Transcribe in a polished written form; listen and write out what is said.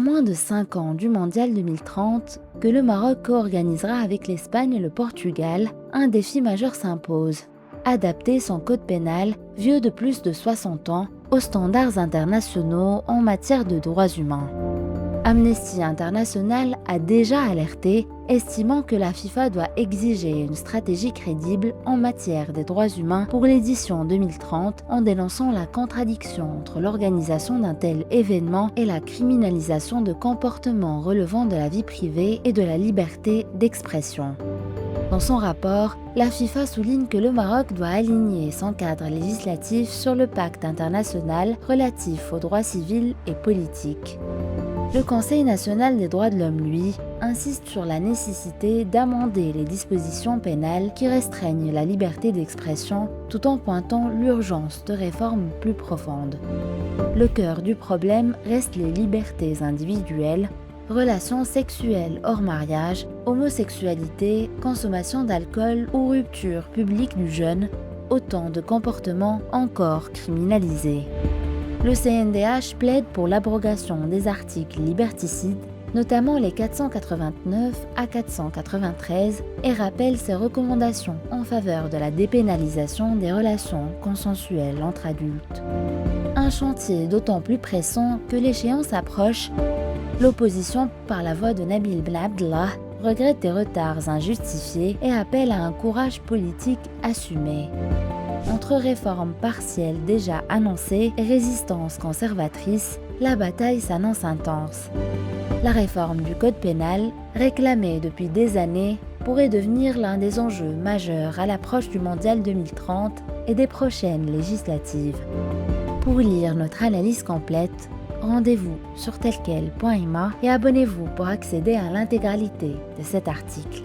moins de 5 ans du Mondial 2030, que le Maroc co-organisera avec l'Espagne et le Portugal, un défi majeur s'impose: adapter son code pénal, vieux de plus de 60 ans, aux standards internationaux en matière de droits humains. Amnesty International a déjà alerté, estimant que la FIFA doit exiger une stratégie crédible en matière des droits humains pour l'édition 2030, en dénonçant la contradiction entre l'organisation d'un tel événement et la criminalisation de comportements relevant de la vie privée et de la liberté d'expression. Dans son rapport, la FIFA souligne que le Maroc doit aligner son cadre législatif sur le pacte international relatif aux droits civils et politiques. Le Conseil national des droits de l'homme, lui, insiste sur la nécessité d'amender les dispositions pénales qui restreignent la liberté d'expression, tout en pointant l'urgence de réformes plus profondes. Le cœur du problème reste les libertés individuelles: relations sexuelles hors mariage, homosexualité, consommation d'alcool ou rupture publique du jeune, autant de comportements encore criminalisés. Le CNDH plaide pour l'abrogation des articles liberticides, notamment les 489 à 493, et rappelle ses recommandations en faveur de la dépénalisation des relations consensuelles entre adultes. Un chantier d'autant plus pressant que l'échéance approche. L'opposition, par la voix de Nabil Ben Abdallah, regrette des retards injustifiés et appelle à un courage politique assumé. Entre réformes partielles déjà annoncées et résistance conservatrice, la bataille s'annonce intense. La réforme du code pénal, réclamée depuis des années, pourrait devenir l'un des enjeux majeurs à l'approche du Mondial 2030 et des prochaines législatives. Pour lire notre analyse complète, rendez-vous sur telquel.ma et abonnez-vous pour accéder à l'intégralité de cet article.